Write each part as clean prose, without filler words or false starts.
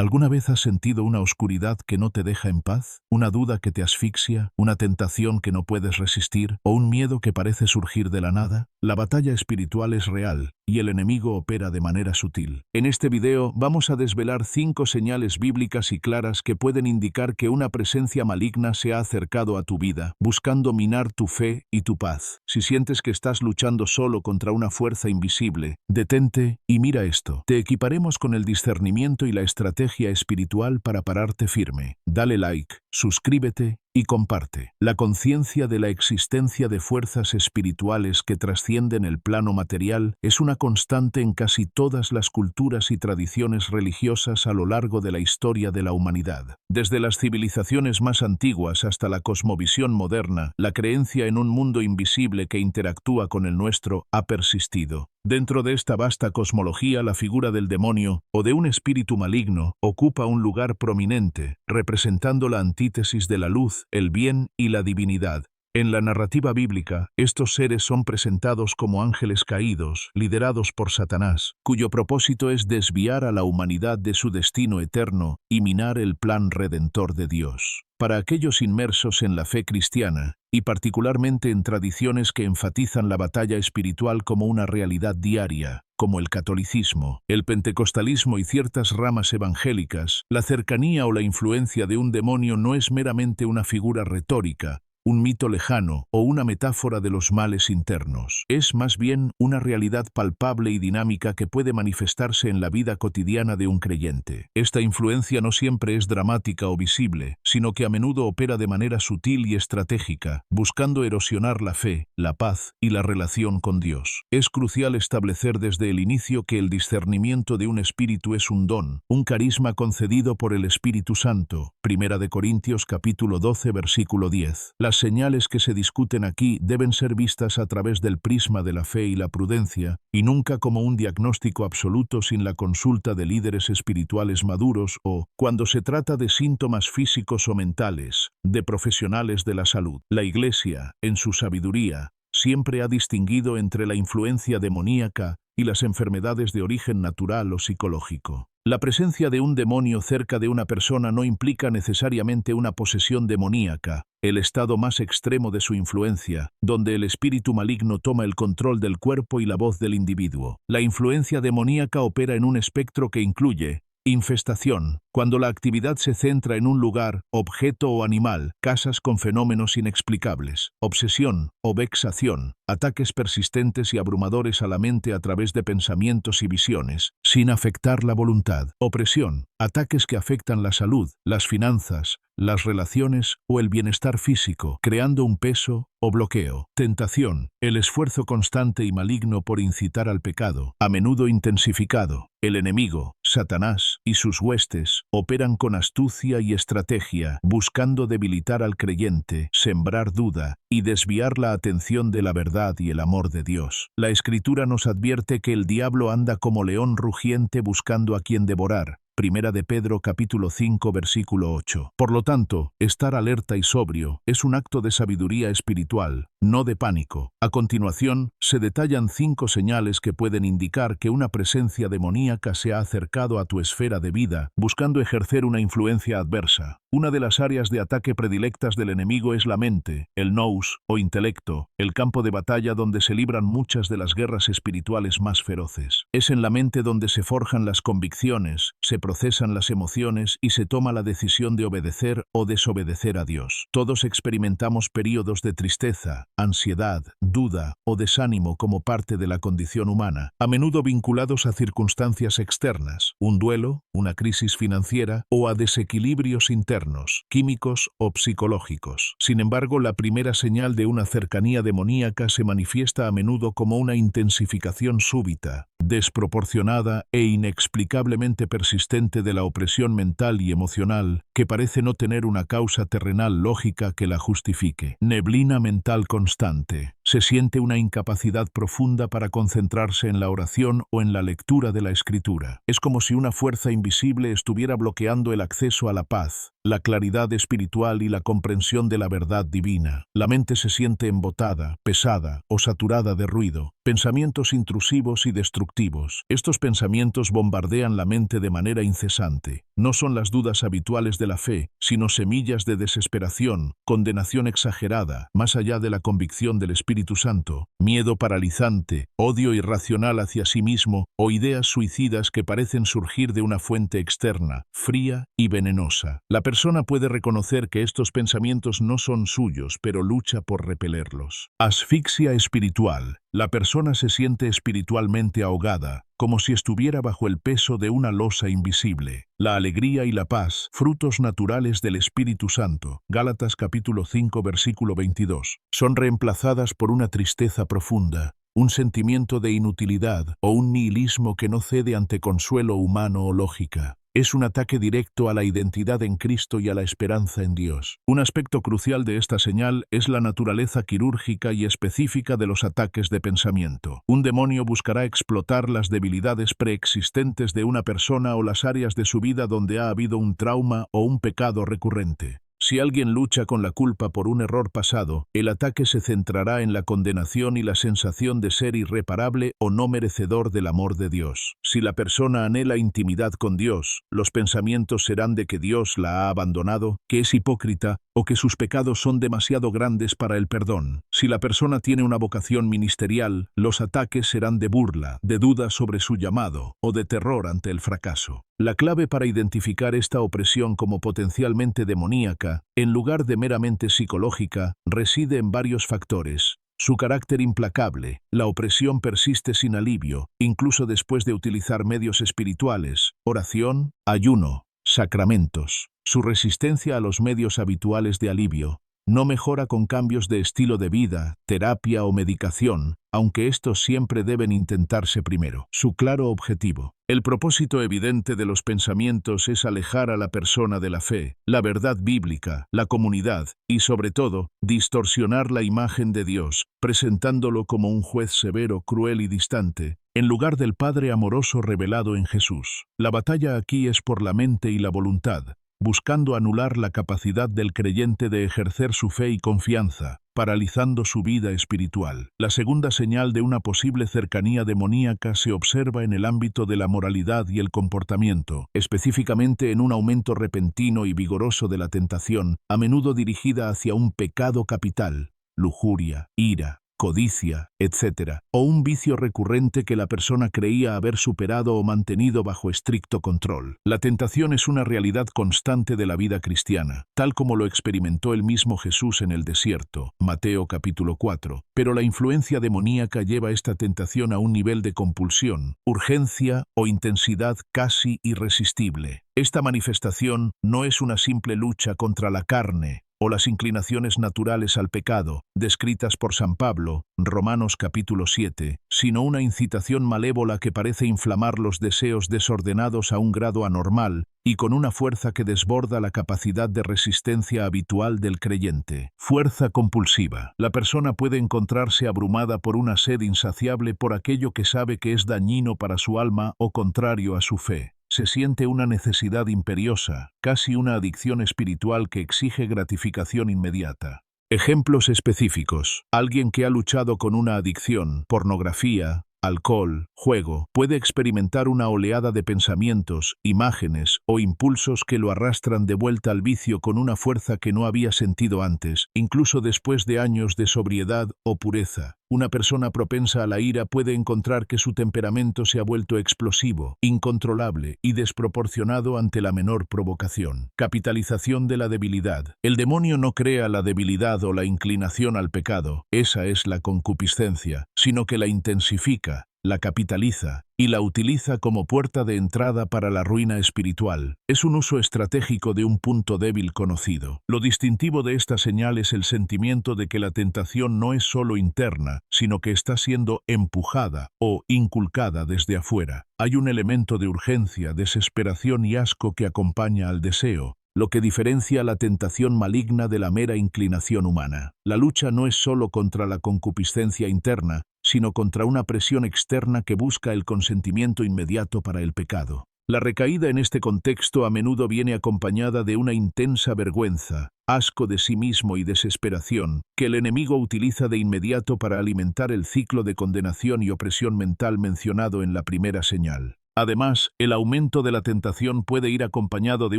¿Alguna vez has sentido una oscuridad que no te deja en paz? ¿Una duda que te asfixia? ¿Una tentación que no puedes resistir? ¿O un miedo que parece surgir de la nada? La batalla espiritual es real y el enemigo opera de manera sutil. En este video vamos a desvelar 5 señales bíblicas y claras que pueden indicar que una presencia maligna se ha acercado a tu vida, buscando minar tu fe y tu paz. Si sientes que estás luchando solo contra una fuerza invisible, detente y mira esto. Te equiparemos con el discernimiento y la estrategia espiritual para pararte firme. Dale like, suscríbete y comparte. La conciencia de la existencia de fuerzas espirituales que trascienden el plano material es una constante en casi todas las culturas y tradiciones religiosas a lo largo de la historia de la humanidad. Desde las civilizaciones más antiguas hasta la cosmovisión moderna, la creencia en un mundo invisible que interactúa con el nuestro ha persistido. Dentro de esta vasta cosmología, la figura del demonio o de un espíritu maligno ocupa un lugar prominente, representando la antítesis de la luz, el bien y la divinidad. En la narrativa bíblica, estos seres son presentados como ángeles caídos, liderados por Satanás, cuyo propósito es desviar a la humanidad de su destino eterno y minar el plan redentor de Dios. Para aquellos inmersos en la fe cristiana, y particularmente en tradiciones que enfatizan la batalla espiritual como una realidad diaria, como el catolicismo, el pentecostalismo y ciertas ramas evangélicas, la cercanía o la influencia de un demonio no es meramente una figura retórica, un mito lejano o una metáfora de los males internos. Es más bien una realidad palpable y dinámica que puede manifestarse en la vida cotidiana de un creyente. Esta influencia no siempre es dramática o visible, sino que a menudo opera de manera sutil y estratégica, buscando erosionar la fe, la paz y la relación con Dios. Es crucial establecer desde el inicio que el discernimiento de un espíritu es un don, un carisma concedido por el Espíritu Santo. 1 Corintios capítulo 12 versículo 10. Las señales que se discuten aquí deben ser vistas a través del prisma de la fe y la prudencia, y nunca como un diagnóstico absoluto sin la consulta de líderes espirituales maduros o, cuando se trata de síntomas físicos o mentales, de profesionales de la salud. La Iglesia, en su sabiduría, siempre ha distinguido entre la influencia demoníaca y las enfermedades de origen natural o psicológico. La presencia de un demonio cerca de una persona no implica necesariamente una posesión demoníaca, el estado más extremo de su influencia, donde el espíritu maligno toma el control del cuerpo y la voz del individuo. La influencia demoníaca opera en un espectro que incluye infestación, cuando la actividad se centra en un lugar, objeto o animal, casas con fenómenos inexplicables. Obsesión o vexación, ataques persistentes y abrumadores a la mente a través de pensamientos y visiones, sin afectar la voluntad. Opresión, ataques que afectan la salud, las finanzas, las relaciones o el bienestar físico, creando un peso o bloqueo. Tentación, el esfuerzo constante y maligno por incitar al pecado, a menudo intensificado. El enemigo, Satanás, y sus huestes, operan con astucia y estrategia, buscando debilitar al creyente, sembrar duda y desviar la atención de la verdad y el amor de Dios. La Escritura nos advierte que el diablo anda como león rugiente buscando a quien devorar. 1 de Pedro capítulo 5 versículo 8. Por lo tanto, estar alerta y sobrio es un acto de sabiduría espiritual, no de pánico. A continuación, se detallan 5 señales que pueden indicar que una presencia demoníaca se ha acercado a tu esfera de vida, buscando ejercer una influencia adversa. Una de las áreas de ataque predilectas del enemigo es la mente, el nous o intelecto, el campo de batalla donde se libran muchas de las guerras espirituales más feroces. Es en la mente donde se forjan las convicciones, se procesan las emociones y se toma la decisión de obedecer o desobedecer a Dios. Todos experimentamos períodos de tristeza, ansiedad, duda o desánimo como parte de la condición humana, a menudo vinculados a circunstancias externas, un duelo, una crisis financiera o a desequilibrios internos, químicos o psicológicos. Sin embargo, la primera señal de una cercanía demoníaca se manifiesta a menudo como una intensificación súbita, desproporcionada e inexplicablemente persistente de la opresión mental y emocional que parece no tener una causa terrenal lógica que la justifique. Neblina mental constante. Se siente una incapacidad profunda para concentrarse en la oración o en la lectura de la Escritura. Es como si una fuerza invisible estuviera bloqueando el acceso a la paz, la claridad espiritual y la comprensión de la verdad divina. La mente se siente embotada, pesada o saturada de ruido, pensamientos intrusivos y destructivos. Estos pensamientos bombardean la mente de manera incesante. No son las dudas habituales de la fe, sino semillas de desesperación, condenación exagerada, más allá de la convicción del Espíritu Santo, miedo paralizante, odio irracional hacia sí mismo o ideas suicidas que parecen surgir de una fuente externa, fría y venenosa. La persona puede reconocer que estos pensamientos no son suyos, pero lucha por repelerlos. Asfixia espiritual. La persona se siente espiritualmente ahogada, como si estuviera bajo el peso de una losa invisible. La alegría y la paz, frutos naturales del Espíritu Santo, Gálatas capítulo 5 versículo 22, son reemplazadas por una tristeza profunda, un sentimiento de inutilidad o un nihilismo que no cede ante consuelo humano o lógica. Es un ataque directo a la identidad en Cristo y a la esperanza en Dios. Un aspecto crucial de esta señal es la naturaleza quirúrgica y específica de los ataques de pensamiento. Un demonio buscará explotar las debilidades preexistentes de una persona o las áreas de su vida donde ha habido un trauma o un pecado recurrente. Si alguien lucha con la culpa por un error pasado, el ataque se centrará en la condenación y la sensación de ser irreparable o no merecedor del amor de Dios. Si la persona anhela intimidad con Dios, los pensamientos serán de que Dios la ha abandonado, que es hipócrita o que sus pecados son demasiado grandes para el perdón. Si la persona tiene una vocación ministerial, los ataques serán de burla, de duda sobre su llamado o de terror ante el fracaso. La clave para identificar esta opresión como potencialmente demoníaca, en lugar de meramente psicológica, reside en varios factores. Su carácter implacable. La opresión persiste sin alivio, incluso después de utilizar medios espirituales, oración, ayuno, sacramentos. Su resistencia a los medios habituales de alivio no mejora con cambios de estilo de vida, terapia o medicación, aunque estos siempre deben intentarse primero. Su claro objetivo. El propósito evidente de los pensamientos es alejar a la persona de la fe, la verdad bíblica, la comunidad y, sobre todo, distorsionar la imagen de Dios, presentándolo como un juez severo, cruel y distante, en lugar del Padre amoroso revelado en Jesús. La batalla aquí es por la mente y la voluntad, buscando anular la capacidad del creyente de ejercer su fe y confianza, paralizando su vida espiritual. La segunda señal de una posible cercanía demoníaca se observa en el ámbito de la moralidad y el comportamiento, específicamente en un aumento repentino y vigoroso de la tentación, a menudo dirigida hacia un pecado capital, lujuria, ira, codicia, etc., o un vicio recurrente que la persona creía haber superado o mantenido bajo estricto control. La tentación es una realidad constante de la vida cristiana, tal como lo experimentó el mismo Jesús en el desierto, Mateo capítulo 4, pero la influencia demoníaca lleva esta tentación a un nivel de compulsión, urgencia o intensidad casi irresistible. Esta manifestación no es una simple lucha contra la carne, o las inclinaciones naturales al pecado, descritas por San Pablo, Romanos capítulo 7, sino una incitación malévola que parece inflamar los deseos desordenados a un grado anormal y con una fuerza que desborda la capacidad de resistencia habitual del creyente. Fuerza compulsiva. La persona puede encontrarse abrumada por una sed insaciable por aquello que sabe que es dañino para su alma o contrario a su fe. Se siente una necesidad imperiosa, casi una adicción espiritual que exige gratificación inmediata. Ejemplos específicos. Alguien que ha luchado con una adicción, pornografía, alcohol, juego, puede experimentar una oleada de pensamientos, imágenes o impulsos que lo arrastran de vuelta al vicio con una fuerza que no había sentido antes, incluso después de años de sobriedad o pureza. Una persona propensa a la ira puede encontrar que su temperamento se ha vuelto explosivo, incontrolable y desproporcionado ante la menor provocación. Capitalización de la debilidad. El demonio no crea la debilidad o la inclinación al pecado, esa es la concupiscencia, sino que la intensifica, la capitaliza y la utiliza como puerta de entrada para la ruina espiritual. Es un uso estratégico de un punto débil conocido. Lo distintivo de esta señal es el sentimiento de que la tentación no es solo interna, sino que está siendo empujada o inculcada desde afuera. Hay un elemento de urgencia, desesperación y asco que acompaña al deseo, lo que diferencia la tentación maligna de la mera inclinación humana. La lucha no es solo contra la concupiscencia interna, sino contra una presión externa que busca el consentimiento inmediato para el pecado. La recaída en este contexto a menudo viene acompañada de una intensa vergüenza, asco de sí mismo y desesperación, que el enemigo utiliza de inmediato para alimentar el ciclo de condenación y opresión mental mencionado en la primera señal. Además, el aumento de la tentación puede ir acompañado de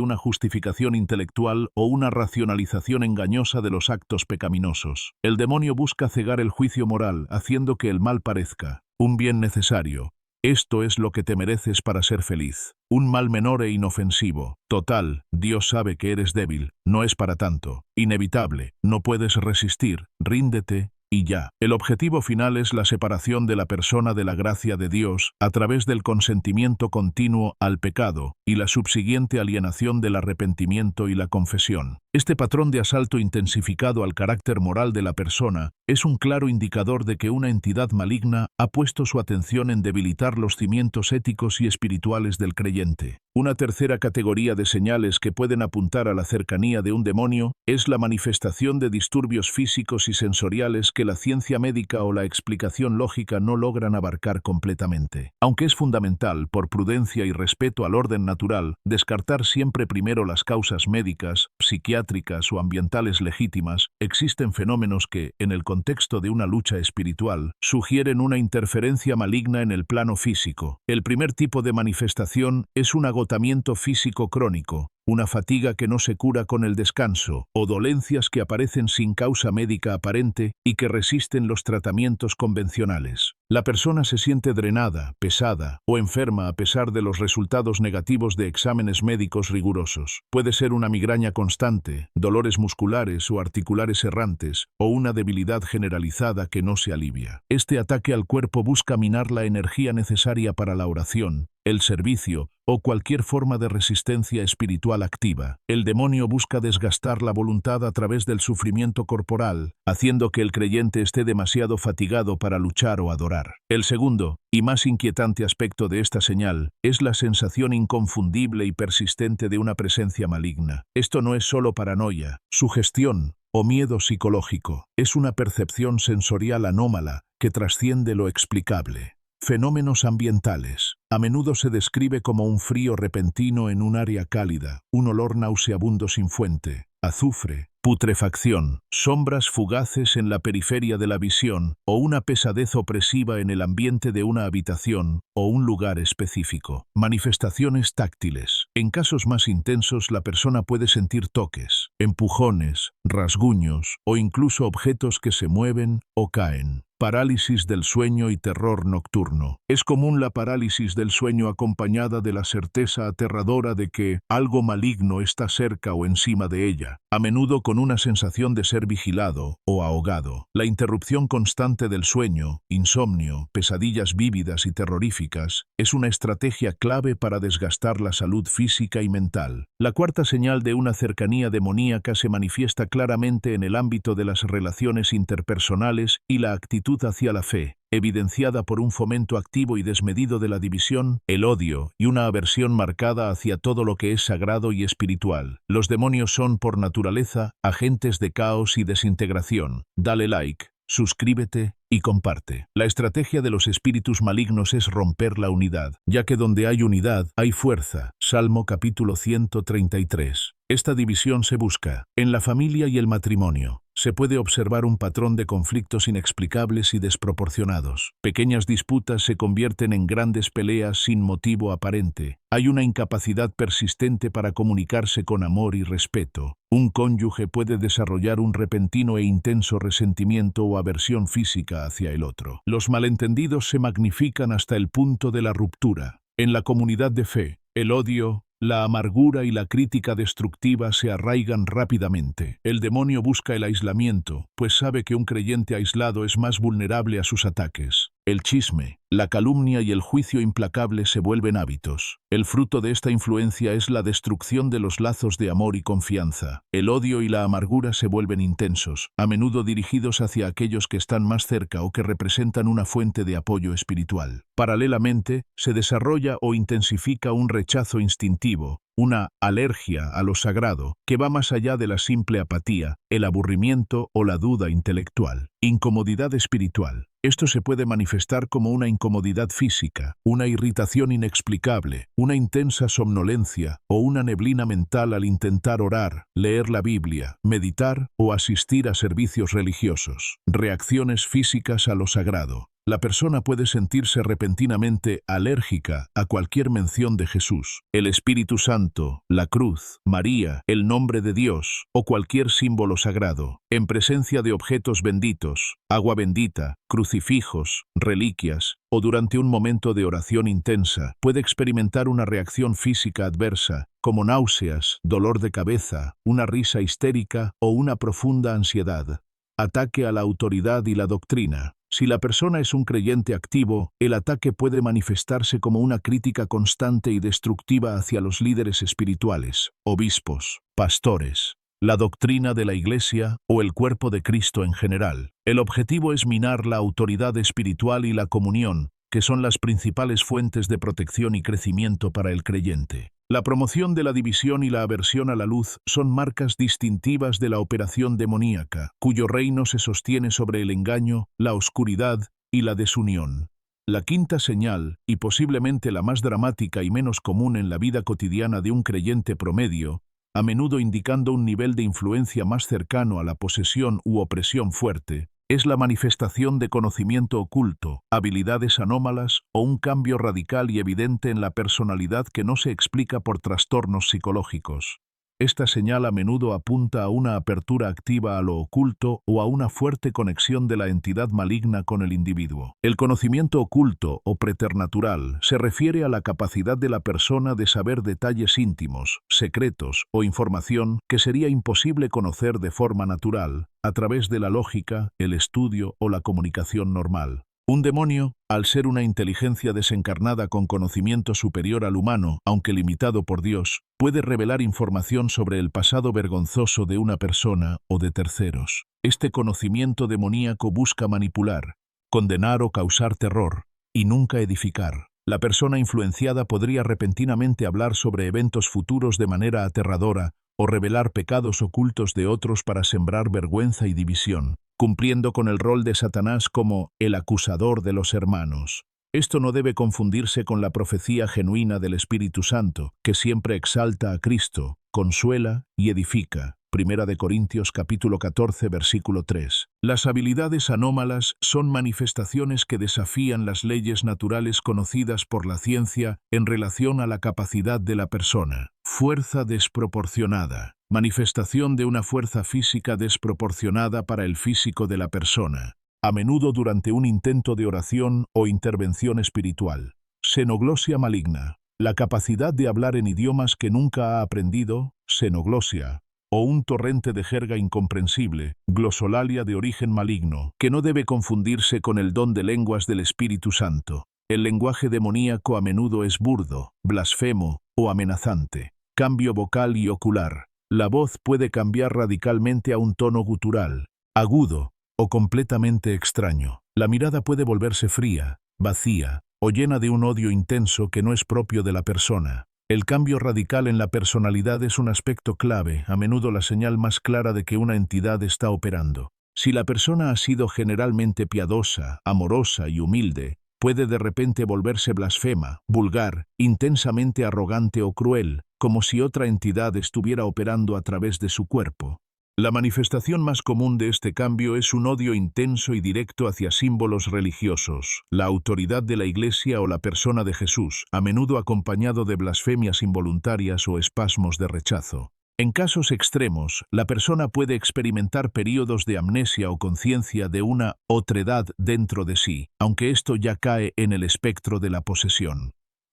una justificación intelectual o una racionalización engañosa de los actos pecaminosos. El demonio busca cegar el juicio moral, haciendo que el mal parezca un bien necesario. Esto es lo que te mereces para ser feliz. Un mal menor e inofensivo. Total, Dios sabe que eres débil, no es para tanto. Inevitable, no puedes resistir, ríndete, y ya. El objetivo final es la separación de la persona de la gracia de Dios a través del consentimiento continuo al pecado y la subsiguiente alienación del arrepentimiento y la confesión. Este patrón de asalto intensificado al carácter moral de la persona es un claro indicador de que una entidad maligna ha puesto su atención en debilitar los cimientos éticos y espirituales del creyente. Una tercera categoría de señales que pueden apuntar a la cercanía de un demonio es la manifestación de disturbios físicos y sensoriales que la ciencia médica o la explicación lógica no logran abarcar completamente. Aunque es fundamental, por prudencia y respeto al orden natural, descartar siempre primero las causas médicas, psiquiátricas o ambientales legítimas, existen fenómenos que, en el contexto de una lucha espiritual, sugieren una interferencia maligna en el plano físico. El primer tipo de manifestación es un agotamiento físico crónico, una fatiga que no se cura con el descanso, o dolencias que aparecen sin causa médica aparente y que resisten los tratamientos convencionales. La persona se siente drenada, pesada o enferma a pesar de los resultados negativos de exámenes médicos rigurosos. Puede ser una migraña constante, dolores musculares o articulares errantes, o una debilidad generalizada que no se alivia. Este ataque al cuerpo busca minar la energía necesaria para la oración, el servicio o cualquier forma de resistencia espiritual activa. El demonio busca desgastar la voluntad a través del sufrimiento corporal, haciendo que el creyente esté demasiado fatigado para luchar o adorar. El segundo, y más inquietante aspecto de esta señal, es la sensación inconfundible y persistente de una presencia maligna. Esto no es solo paranoia, sugestión o miedo psicológico. Es una percepción sensorial anómala que trasciende lo explicable. Fenómenos ambientales. A menudo se describe como un frío repentino en un área cálida, un olor nauseabundo sin fuente, azufre, putrefacción, sombras fugaces en la periferia de la visión o una pesadez opresiva en el ambiente de una habitación o un lugar específico. Manifestaciones táctiles. En casos más intensos, la persona puede sentir toques, empujones, rasguños o incluso objetos que se mueven o caen. Parálisis del sueño y terror nocturno. Es común la parálisis del sueño acompañada de la certeza aterradora de que algo maligno está cerca o encima de ella, a menudo con una sensación de ser vigilado o ahogado. La interrupción constante del sueño, insomnio, pesadillas vívidas y terroríficas, es una estrategia clave para desgastar la salud física y mental. La cuarta señal de una cercanía demoníaca se manifiesta claramente en el ámbito de las relaciones interpersonales y la actitud hacia la fe, evidenciada por un fomento activo y desmedido de la división, el odio y una aversión marcada hacia todo lo que es sagrado y espiritual. Los demonios son, por naturaleza, agentes de caos y desintegración. Dale like, suscríbete y comparte. La estrategia de los espíritus malignos es romper la unidad, ya que donde hay unidad, hay fuerza. Salmo capítulo 133. Esta división se busca en la familia y el matrimonio. Se puede observar un patrón de conflictos inexplicables y desproporcionados. Pequeñas disputas se convierten en grandes peleas sin motivo aparente. Hay una incapacidad persistente para comunicarse con amor y respeto. Un cónyuge puede desarrollar un repentino e intenso resentimiento o aversión física hacia el otro. Los malentendidos se magnifican hasta el punto de la ruptura. En la comunidad de fe, el odio, la amargura y la crítica destructiva se arraigan rápidamente. El demonio busca el aislamiento, pues sabe que un creyente aislado es más vulnerable a sus ataques. El chisme, la calumnia y el juicio implacable se vuelven hábitos. El fruto de esta influencia es la destrucción de los lazos de amor y confianza. El odio y la amargura se vuelven intensos, a menudo dirigidos hacia aquellos que están más cerca o que representan una fuente de apoyo espiritual. Paralelamente, se desarrolla o intensifica un rechazo instintivo, una alergia a lo sagrado que va más allá de la simple apatía, el aburrimiento o la duda intelectual. Incomodidad espiritual. Esto se puede manifestar como una incomodidad física, una irritación inexplicable, una intensa somnolencia o una neblina mental al intentar orar, leer la Biblia, meditar o asistir a servicios religiosos. Reacciones físicas a lo sagrado. La persona puede sentirse repentinamente alérgica a cualquier mención de Jesús, el Espíritu Santo, la cruz, María, el nombre de Dios o cualquier símbolo sagrado, en presencia de objetos benditos, agua bendita, crucifijos, reliquias, o durante un momento de oración intensa, puede experimentar una reacción física adversa, como náuseas, dolor de cabeza, una risa histérica o una profunda ansiedad. Ataque a la autoridad y la doctrina. Si la persona es un creyente activo, el ataque puede manifestarse como una crítica constante y destructiva hacia los líderes espirituales, obispos, pastores, la doctrina de la Iglesia o el cuerpo de Cristo en general. El objetivo es minar la autoridad espiritual y la comunión, que son las principales fuentes de protección y crecimiento para el creyente. La promoción de la división y la aversión a la luz son marcas distintivas de la operación demoníaca, cuyo reino se sostiene sobre el engaño, la oscuridad y la desunión. La quinta señal, y posiblemente la más dramática y menos común en la vida cotidiana de un creyente promedio, a menudo indicando un nivel de influencia más cercano a la posesión u opresión fuerte, es la manifestación de conocimiento oculto, habilidades anómalas o un cambio radical y evidente en la personalidad que no se explica por trastornos psicológicos. Esta señal a menudo apunta a una apertura activa a lo oculto o a una fuerte conexión de la entidad maligna con el individuo. El conocimiento oculto o preternatural se refiere a la capacidad de la persona de saber detalles íntimos, secretos o información que sería imposible conocer de forma natural, a través de la lógica, el estudio o la comunicación normal. Un demonio, al ser una inteligencia desencarnada con conocimiento superior al humano, aunque limitado por Dios, puede revelar información sobre el pasado vergonzoso de una persona o de terceros. Este conocimiento demoníaco busca manipular, condenar o causar terror, y nunca edificar. La persona influenciada podría repentinamente hablar sobre eventos futuros de manera aterradora o revelar pecados ocultos de otros para sembrar vergüenza y división, cumpliendo con el rol de Satanás como el acusador de los hermanos. Esto no debe confundirse con la profecía genuina del Espíritu Santo, que siempre exalta a Cristo, consuela y edifica. 1 Corintios capítulo 14, versículo 3. Las habilidades anómalas son manifestaciones que desafían las leyes naturales conocidas por la ciencia en relación a la capacidad de la persona. Fuerza desproporcionada. Manifestación de una fuerza física desproporcionada para el físico de la persona, a menudo durante un intento de oración o intervención espiritual. Xenoglosia maligna. La capacidad de hablar en idiomas que nunca ha aprendido, xenoglosia, o un torrente de jerga incomprensible, glosolalia de origen maligno, que no debe confundirse con el don de lenguas del Espíritu Santo. El lenguaje demoníaco a menudo es burdo, blasfemo o amenazante. Cambio vocal y ocular. La voz puede cambiar radicalmente a un tono gutural, agudo o completamente extraño. La mirada puede volverse fría, vacía o llena de un odio intenso que no es propio de la persona. El cambio radical en la personalidad es un aspecto clave, a menudo la señal más clara de que una entidad está operando. Si la persona ha sido generalmente piadosa, amorosa y humilde, puede de repente volverse blasfema, vulgar, intensamente arrogante o cruel, como si otra entidad estuviera operando a través de su cuerpo. La manifestación más común de este cambio es un odio intenso y directo hacia símbolos religiosos, la autoridad de la Iglesia o la persona de Jesús, a menudo acompañado de blasfemias involuntarias o espasmos de rechazo. En casos extremos, la persona puede experimentar períodos de amnesia o conciencia de una otredad dentro de sí, aunque esto ya cae en el espectro de la posesión.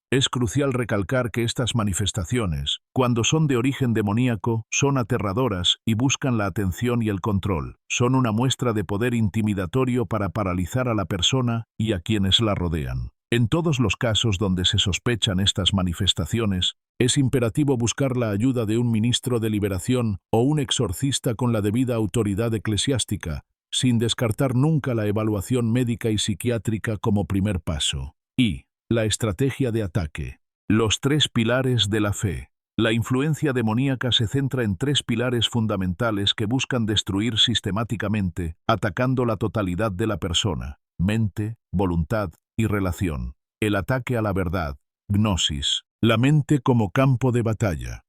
Es crucial recalcar que estas manifestaciones, cuando son de origen demoníaco, son aterradoras y buscan la atención y el control. Son una muestra de poder intimidatorio para paralizar a la persona y a quienes la rodean. En todos los casos donde se sospechan estas manifestaciones, es imperativo buscar la ayuda de un ministro de liberación o un exorcista con la debida autoridad eclesiástica, sin descartar nunca la evaluación médica y psiquiátrica como primer paso. Y la estrategia de ataque. Los 3 pilares de la fe. La influencia demoníaca se centra en tres pilares fundamentales que buscan destruir sistemáticamente, atacando la totalidad de la persona: mente, voluntad y relación. El ataque a la verdad, gnosis. La mente como campo de batalla.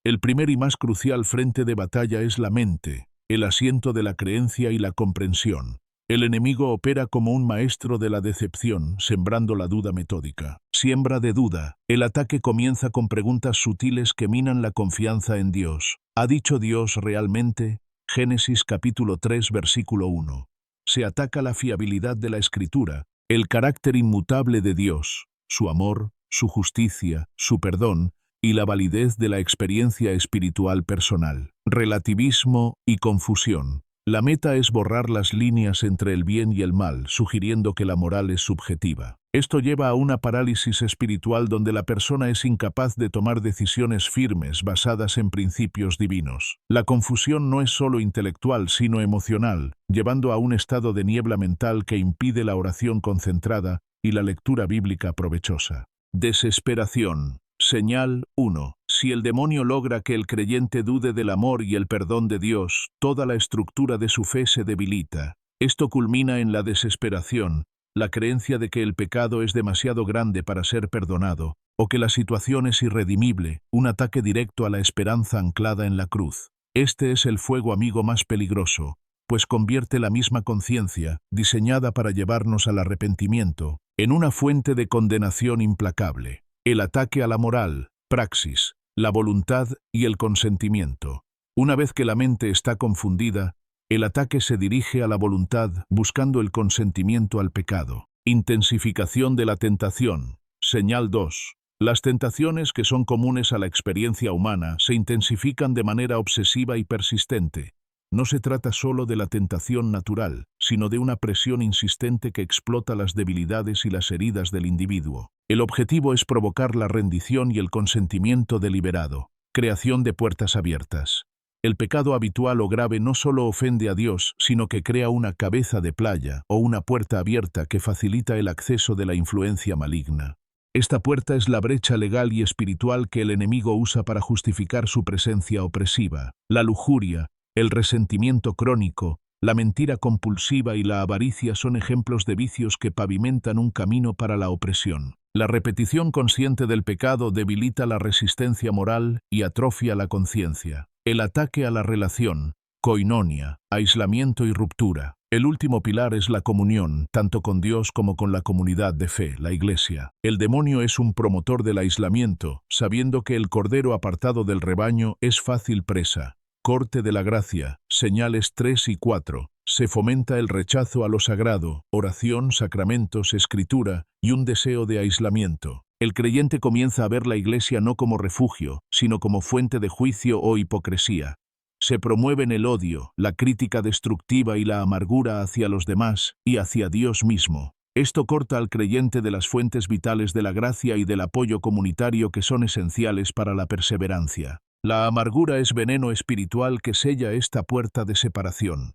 El primer y más crucial frente de batalla es la mente, el asiento de la creencia y la comprensión. El enemigo opera como un maestro de la decepción, sembrando la duda metódica. Siembra de duda. El ataque comienza con preguntas sutiles que minan la confianza en Dios. ¿Ha dicho Dios realmente? Génesis capítulo 3, versículo 1. Se ataca la fiabilidad de la Escritura, el carácter inmutable de Dios, su amor, su justicia, su perdón y la validez de la experiencia espiritual personal. Relativismo y confusión. La meta es borrar las líneas entre el bien y el mal, sugiriendo que la moral es subjetiva. Esto lleva a una parálisis espiritual donde la persona es incapaz de tomar decisiones firmes basadas en principios divinos. La confusión no es solo intelectual, sino emocional, llevando a un estado de niebla mental que impide la oración concentrada y la lectura bíblica provechosa. Desesperación. Señal 1. Si el demonio logra que el creyente dude del amor y el perdón de Dios, toda la estructura de su fe se debilita. Esto culmina en la desesperación, la creencia de que el pecado es demasiado grande para ser perdonado, o que la situación es irredimible, un ataque directo a la esperanza anclada en la cruz. Este es el fuego amigo más peligroso, pues convierte la misma conciencia, diseñada para llevarnos al arrepentimiento, en una fuente de condenación implacable. El ataque a la moral, praxis, la voluntad y el consentimiento. Una vez que la mente está confundida, el ataque se dirige a la voluntad buscando el consentimiento al pecado. Intensificación de la tentación. Señal 2. Las tentaciones que son comunes a la experiencia humana se intensifican de manera obsesiva y persistente. No se trata solo de la tentación natural, sino de una presión insistente que explota las debilidades y las heridas del individuo. El objetivo es provocar la rendición y el consentimiento deliberado. Creación de puertas abiertas. El pecado habitual o grave no solo ofende a Dios, sino que crea una cabeza de playa o una puerta abierta que facilita el acceso de la influencia maligna. Esta puerta es la brecha legal y espiritual que el enemigo usa para justificar su presencia opresiva. La lujuria, el resentimiento crónico, la mentira compulsiva y la avaricia son ejemplos de vicios que pavimentan un camino para la opresión. La repetición consciente del pecado debilita la resistencia moral y atrofia la conciencia. El ataque a la relación, koinonia, aislamiento y ruptura. El último pilar es la comunión, tanto con Dios como con la comunidad de fe, la Iglesia. El demonio es un promotor del aislamiento, sabiendo que el cordero apartado del rebaño es fácil presa. Corte de la gracia, señales 3 y 4. Se fomenta el rechazo a lo sagrado, oración, sacramentos, escritura y un deseo de aislamiento. El creyente comienza a ver la Iglesia no como refugio, sino como fuente de juicio o hipocresía. Se promueven el odio, la crítica destructiva y la amargura hacia los demás y hacia Dios mismo. Esto corta al creyente de las fuentes vitales de la gracia y del apoyo comunitario que son esenciales para la perseverancia. La amargura es veneno espiritual que sella esta puerta de separación.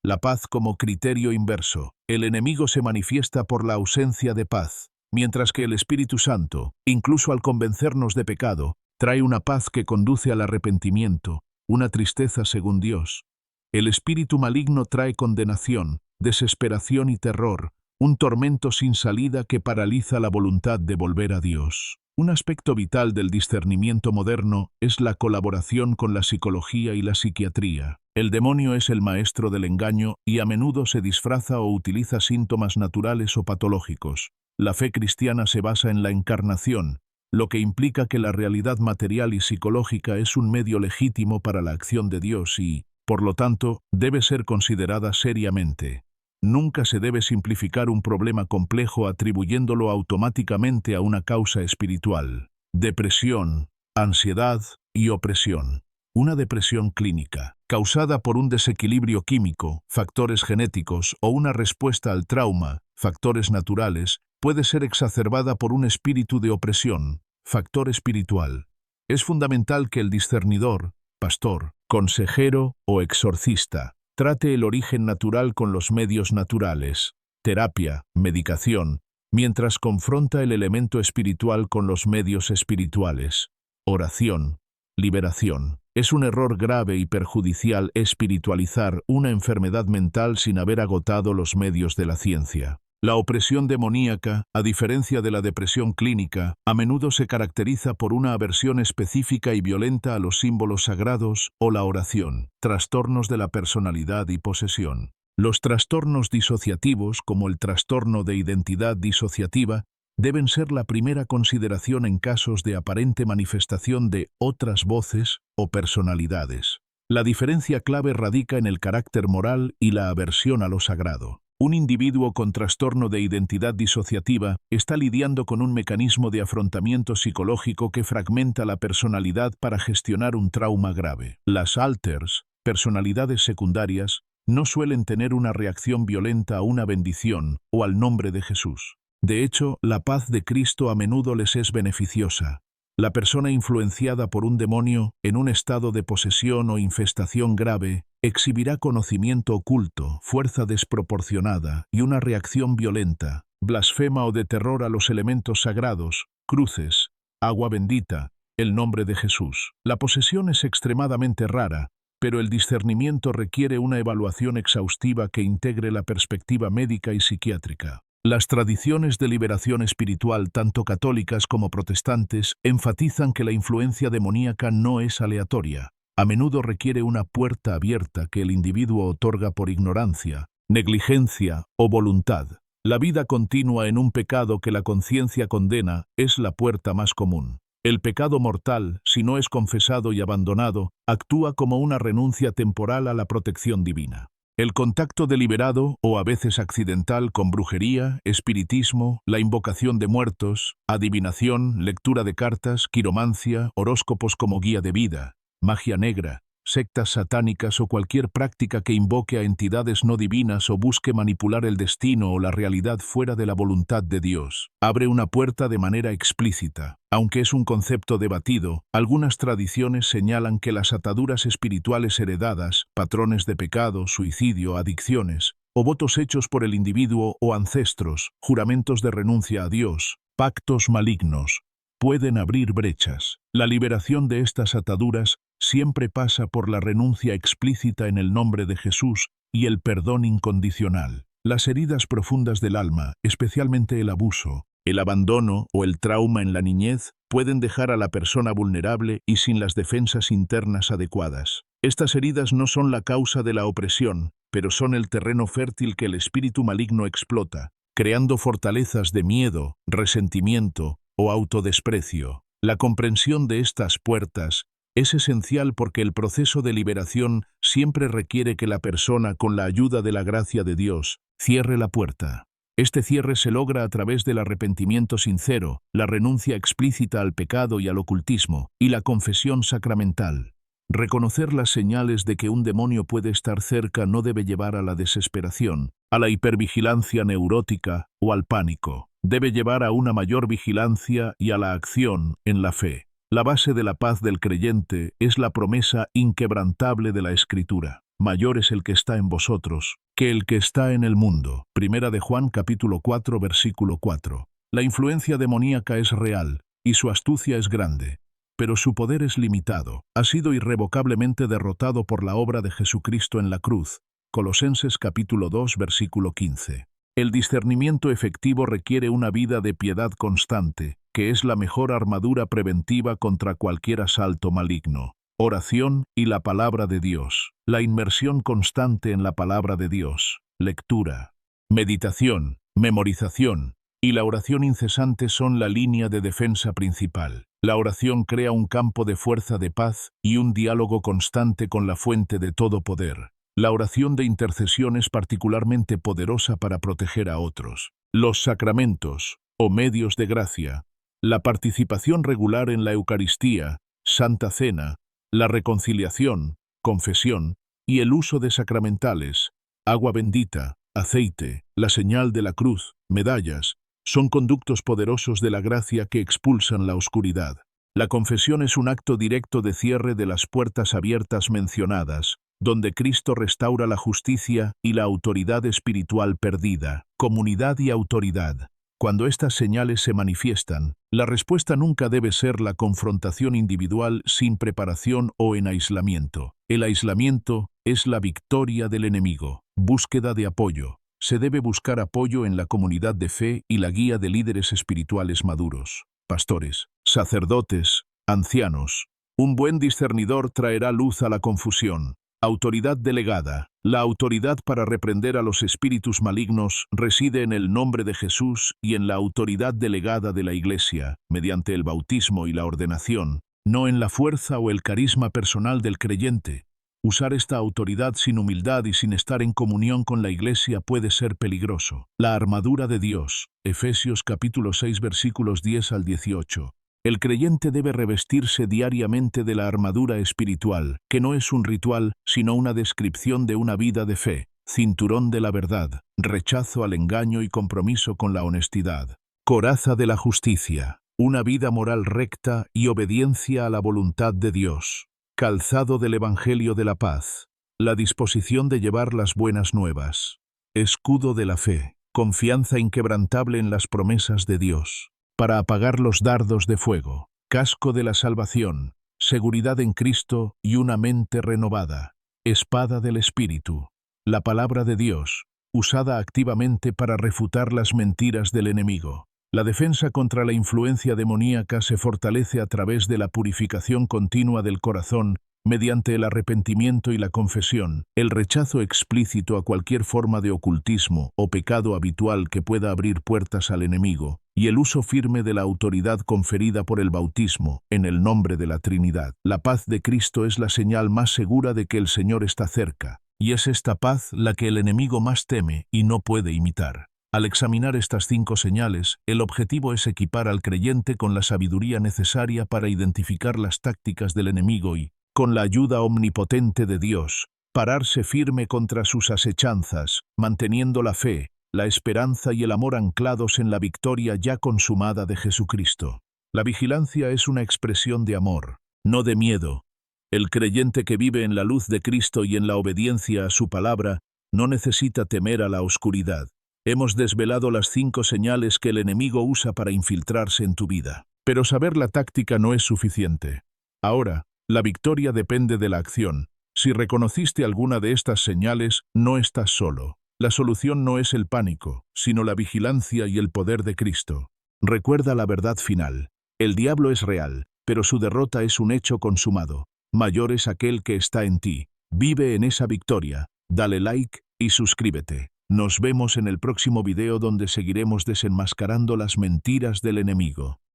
La paz como criterio inverso. El enemigo se manifiesta por la ausencia de paz, mientras que el Espíritu Santo, incluso al convencernos de pecado, trae una paz que conduce al arrepentimiento, una tristeza según Dios. El espíritu maligno trae condenación, desesperación y terror, un tormento sin salida que paraliza la voluntad de volver a Dios. Un aspecto vital del discernimiento moderno es la colaboración con la psicología y la psiquiatría. El demonio es el maestro del engaño y a menudo se disfraza o utiliza síntomas naturales o patológicos. La fe cristiana se basa en la encarnación, lo que implica que la realidad material y psicológica es un medio legítimo para la acción de Dios y, por lo tanto, debe ser considerada seriamente. Nunca se debe simplificar un problema complejo atribuyéndolo automáticamente a una causa espiritual. Depresión, ansiedad y opresión. Una depresión clínica, causada por un desequilibrio químico, factores genéticos o una respuesta al trauma, factores naturales, puede ser exacerbada por un espíritu de opresión, factor espiritual. Es fundamental que el discernidor, pastor, consejero o exorcista, trate el origen natural con los medios naturales, terapia, medicación, mientras confronta el elemento espiritual con los medios espirituales, oración, Liberación. Es un error grave y perjudicial espiritualizar una enfermedad mental sin haber agotado los medios de la ciencia. La opresión demoníaca, a diferencia de la depresión clínica, a menudo se caracteriza por una aversión específica y violenta a los símbolos sagrados o la oración. Trastornos de la personalidad y posesión. Los trastornos disociativos, como el trastorno de identidad disociativa, deben ser la primera consideración en casos de aparente manifestación de otras voces o personalidades. La diferencia clave radica en el carácter moral y la aversión a lo sagrado. Un individuo con trastorno de identidad disociativa está lidiando con un mecanismo de afrontamiento psicológico que fragmenta la personalidad para gestionar un trauma grave. Las alters, personalidades secundarias, no suelen tener una reacción violenta a una bendición o al nombre de Jesús. De hecho, la paz de Cristo a menudo les es beneficiosa. La persona influenciada por un demonio, en un estado de posesión o infestación grave, exhibirá conocimiento oculto, fuerza desproporcionada y una reacción violenta, blasfema o de terror a los elementos sagrados, cruces, agua bendita, el nombre de Jesús. La posesión es extremadamente rara, pero el discernimiento requiere una evaluación exhaustiva que integre la perspectiva médica y psiquiátrica. Las tradiciones de liberación espiritual, tanto católicas como protestantes, enfatizan que la influencia demoníaca no es aleatoria. A menudo requiere una puerta abierta que el individuo otorga por ignorancia, negligencia o voluntad. La vida continua en un pecado que la conciencia condena es la puerta más común. El pecado mortal, si no es confesado y abandonado, actúa como una renuncia temporal a la protección divina. El contacto deliberado o a veces accidental con brujería, espiritismo, la invocación de muertos, adivinación, lectura de cartas, quiromancia, horóscopos como guía de vida, magia negra, sectas satánicas o cualquier práctica que invoque a entidades no divinas o busque manipular el destino o la realidad fuera de la voluntad de Dios, abre una puerta de manera explícita. Aunque es un concepto debatido, algunas tradiciones señalan que las ataduras espirituales heredadas, patrones de pecado, suicidio, adicciones, o votos hechos por el individuo o ancestros, juramentos de renuncia a Dios, pactos malignos, pueden abrir brechas. La liberación de estas ataduras siempre pasa por la renuncia explícita en el nombre de Jesús y el perdón incondicional. Las heridas profundas del alma, especialmente el abuso, el abandono o el trauma en la niñez, pueden dejar a la persona vulnerable y sin las defensas internas adecuadas. Estas heridas no son la causa de la opresión, pero son el terreno fértil que el espíritu maligno explota, creando fortalezas de miedo, resentimiento o autodesprecio. La comprensión de estas puertas es esencial porque el proceso de liberación siempre requiere que la persona, con la ayuda de la gracia de Dios, cierre la puerta. Este cierre se logra a través del arrepentimiento sincero, la renuncia explícita al pecado y al ocultismo, y la confesión sacramental. Reconocer las señales de que un demonio puede estar cerca no debe llevar a la desesperación, a la hipervigilancia neurótica o al pánico. Debe llevar a una mayor vigilancia y a la acción en la fe. La base de la paz del creyente es la promesa inquebrantable de la Escritura. Mayor es el que está en vosotros que el que está en el mundo. Primera de Juan capítulo 4 versículo 4. La influencia demoníaca es real y su astucia es grande, pero su poder es limitado. Ha sido irrevocablemente derrotado por la obra de Jesucristo en la cruz. Colosenses capítulo 2 versículo 15. El discernimiento efectivo requiere una vida de piedad constante, que es la mejor armadura preventiva contra cualquier asalto maligno. Oración y la palabra de Dios. La inmersión constante en la palabra de Dios. Lectura, meditación, memorización y la oración incesante son la línea de defensa principal. La oración crea un campo de fuerza de paz y un diálogo constante con la fuente de todo poder. La oración de intercesión es particularmente poderosa para proteger a otros. Los sacramentos, o medios de gracia, la participación regular en la Eucaristía, Santa Cena, la reconciliación, confesión, y el uso de sacramentales, agua bendita, aceite, la señal de la cruz, medallas, son conductos poderosos de la gracia que expulsan la oscuridad. La confesión es un acto directo de cierre de las puertas abiertas mencionadas, donde Cristo restaura la justicia y la autoridad espiritual perdida. Comunidad y autoridad. Cuando estas señales se manifiestan, la respuesta nunca debe ser la confrontación individual sin preparación o en aislamiento. El aislamiento es la victoria del enemigo. Búsqueda de apoyo. Se debe buscar apoyo en la comunidad de fe y la guía de líderes espirituales maduros, pastores, sacerdotes, ancianos. Un buen discernidor traerá luz a la confusión. Autoridad delegada. La autoridad para reprender a los espíritus malignos reside en el nombre de Jesús y en la autoridad delegada de la Iglesia, mediante el bautismo y la ordenación, no en la fuerza o el carisma personal del creyente. Usar esta autoridad sin humildad y sin estar en comunión con la Iglesia puede ser peligroso. La armadura de Dios. Efesios capítulo 6 versículos 10 al 18. El creyente debe revestirse diariamente de la armadura espiritual, que no es un ritual, sino una descripción de una vida de fe, cinturón de la verdad, rechazo al engaño y compromiso con la honestidad, coraza de la justicia, una vida moral recta y obediencia a la voluntad de Dios, calzado del Evangelio de la paz, la disposición de llevar las buenas nuevas, escudo de la fe, confianza inquebrantable en las promesas de Dios, para apagar los dardos de fuego, casco de la salvación, seguridad en Cristo y una mente renovada, espada del Espíritu, la palabra de Dios, usada activamente para refutar las mentiras del enemigo. La defensa contra la influencia demoníaca se fortalece a través de la purificación continua del corazón mediante el arrepentimiento y la confesión, el rechazo explícito a cualquier forma de ocultismo o pecado habitual que pueda abrir puertas al enemigo, y el uso firme de la autoridad conferida por el bautismo, en el nombre de la Trinidad. La paz de Cristo es la señal más segura de que el Señor está cerca, y es esta paz la que el enemigo más teme y no puede imitar. Al examinar estas 5 señales, el objetivo es equipar al creyente con la sabiduría necesaria para identificar las tácticas del enemigo y, con la ayuda omnipotente de Dios, pararse firme contra sus asechanzas, manteniendo la fe, la esperanza y el amor anclados en la victoria ya consumada de Jesucristo. La vigilancia es una expresión de amor, no de miedo. El creyente que vive en la luz de Cristo y en la obediencia a su palabra no necesita temer a la oscuridad. Hemos desvelado las 5 señales que el enemigo usa para infiltrarse en tu vida. Pero saber la táctica no es suficiente. Ahora, la victoria depende de la acción. Si reconociste alguna de estas señales, no estás solo. La solución no es el pánico, sino la vigilancia y el poder de Cristo. Recuerda la verdad final. El diablo es real, pero su derrota es un hecho consumado. Mayor es aquel que está en ti. Vive en esa victoria. Dale like y suscríbete. Nos vemos en el próximo video donde seguiremos desenmascarando las mentiras del enemigo.